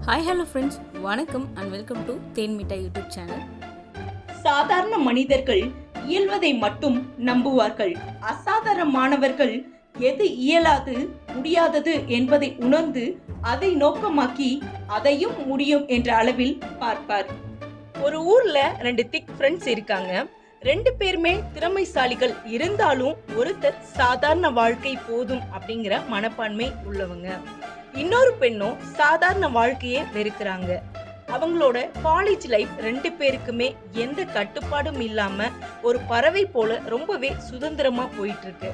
Hi hello friends, வணக்கம் and welcome to தேன் மிட்டாய் YouTube channel. சாதாரண மனிதர்கள் இயல்வதை மட்டும் நம்புவார்கள். அசாதாரணமானவர்கள் எது இயலாது முடியாதது என்பதை உணர்ந்து அதை நோக்கமாக்கி அதையும் முடியும் என்ற அளவில் பார்ப்பார். ஒரு ஊர்ல 2 திக் ஃப்ரெண்ட்ஸ் இருக்காங்க. 2 பேருமே திறமைசாலிகள். இருந்தாலும் ஒருத்தர் சாதாரண வாழ்க்கை போதும் அப்படிங்கிற மனப்பான்மை உள்ளவங்க. இன்னொரு பெண்ணும் சாதாரண வாழ்க்கையே வெறுக்கிறாங்க. அவங்களோட காலேஜ் லைஃப் 2 பேருக்குமே எந்த கட்டுப்பாடும் இல்லாம ஒரு பறவை போல ரொம்பவே சுதந்திரமா போயிட்டு இருக்கு.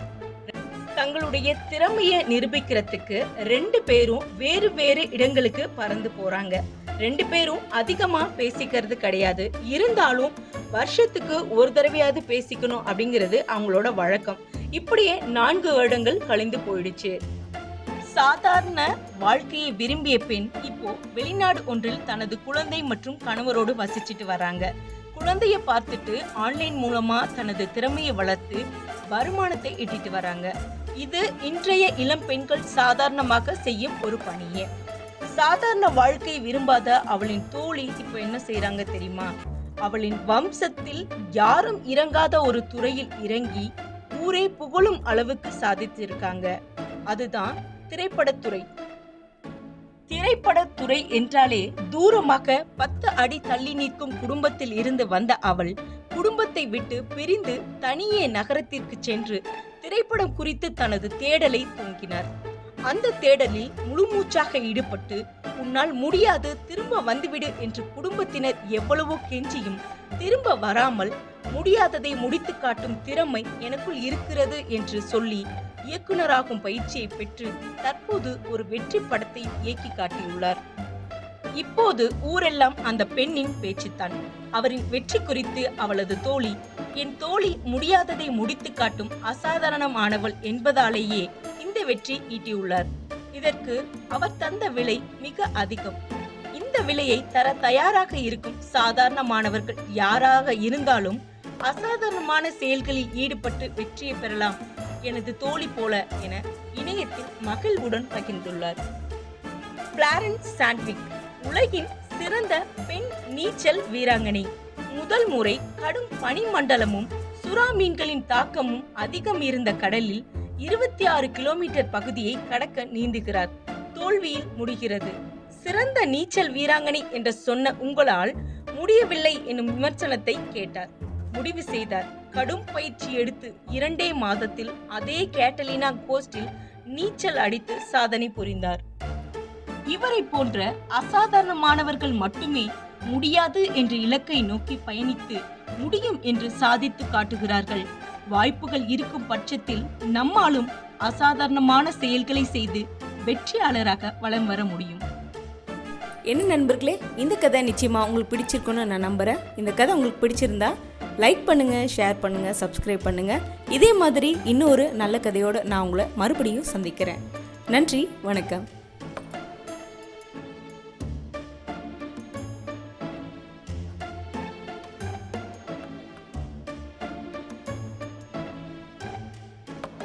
தங்களுடைய திறமையை நிரூபிக்கிறதுக்கு 2 பேரும் வேறு வேறு இடங்களுக்கு பறந்து போறாங்க. 2 பேரும் அதிகமா பேசிக்கிறது கிடையாது. இருந்தாலும் வருஷத்துக்கு ஒரு தடவையாவது பேசிக்கணும் அப்படிங்கிறது அவங்களோட வழக்கம். இப்படியே 4 வருடங்கள் கழிந்து போயிடுச்சு. சாதாரண வாழ்க்கையை விரும்பிய பெண் இப்போ வெளிநாடு ஒன்றில் தனது குழந்தை மற்றும் கணவரோடு வசிச்சுட்டு வராங்க. குழந்தைய பார்த்துட்டு ஆன்லைன் மூலமா தனது திறமையை வளர்த்து வருமானத்தை ஈட்டிட்டு வராங்க. இது இன்றைய இளம் பெண்கள் சாதாரணமாக செய்யும் ஒரு பணியே. சாதாரண வாழ்க்கை விரும்பாத அவளின் தோழி இப்போ என்ன செய்யறாங்க தெரியுமா? அவளின் வம்சத்தில் யாரும் இறங்காத ஒரு துறையில் இறங்கி ஊரே புகழும் அளவுக்கு சாதித்திருக்காங்க. அதுதான் திரைப்படத்துறை. திரைப்படத்துறை என்றாலே தூரமாக 10 அடி தள்ளி நிற்கும் குடும்பத்தில் இருந்து வந்த அவள் குடும்பத்தை விட்டு பிரிந்து தனியே நகரத்திற்கு சென்று திரைப்படம் குறித்து தனது தேடலை துவங்கினார். அந்த தேடலில் முழுமூச்சாக ஈடுபட்டு, உன்னால் முடியாது, திரும்ப வந்துவிடு என்று குடும்பத்தினர் எவ்வளவோ கெஞ்சியும் திரும்ப வராமல் முடியாததை முடித்து காட்டும் திறமை எனக்குள் இருக்கிறது என்று சொல்லி இயக்குனராகும் பயிற்சியை பெற்று தற்போது ஒரு வெற்றி படத்தை இயக்கி காட்டியுள்ளார். இப்போது ஊரெல்லாம் அந்த பெண்ணின் பேச்சுத்தான். அவரின் வெற்றி குறித்து அவளது தோழி, என் தோழி முடியாததை முடித்து காட்டும் அசாதாரணமானவள் என்பதாலேயே இந்த வெற்றி ஈட்டியுள்ளார். இதற்கு அவர் தந்த விலை மிக அதிகம். இந்த விலையை தர தயாராக இருக்கும் சாதாரணமானவர்கள் யாராக இருந்தாலும் அசாதாரணமான செயல்களில் ஈடுபட்டு வெற்றியை பெறலாம் எனது தோழி போல என இணையத்தில் மகிழ்வுடன் பகிர்ந்துள்ளார். பிளாரன்ஸ் சாண்ட்விக் உலகின் சிறந்த பெண் நீச்சல் வீராங்கனை. முதல் முறை கடும் பனிமண்டலமும் சுறா மீன்களின் தாக்கமும் அதிகம் இருந்த கடலில் 26 கிலோமீட்டர் பகுதியை கடக்க நீந்துகிறார். தோல்வியில் முடிகிறது. சிறந்த நீச்சல் வீராங்கனை என்று சொன்ன உங்களால் முடியவில்லை எனும் விமர்சனத்தை கேட்டார். முடிவு செய்தார். கடும் பயிற்சி எடுத்து 2 மாதத்தில் அதே கேட்டலினா கோஸ்டில் நீச்சல் அடித்து சாதனை புரிந்தார். இவரை போன்ற அசாதாரணமானவர்கள் மட்டுமே முடியாது என்ற இலக்கை நோக்கி பயணித்து முடியும் என்று சாதித்து காட்டுகிறார்கள். வாய்ப்புகள் இருக்கும் பட்சத்தில் நம்மாலும் அசாதாரணமான செயல்களை செய்து வெற்றியாளராக வலம் வர முடியும். என்ன நண்பர்களே, இந்த கதை நிச்சயமா உங்களுக்கு பிடிச்சிருக்குன்னு நான் நம்புறேன். இந்த கதை உங்களுக்கு பிடிச்சிருந்தா லைக் பண்ணுங்க, ஷேர் பண்ணுங்க, சப்ஸ்கிரைப் பண்ணுங்க. இதே மாதிரி இன்னொரு நல்ல கதையோடு நான் உங்களை மறுபடியும் சந்திக்கிறேன். நன்றி, வணக்கம்.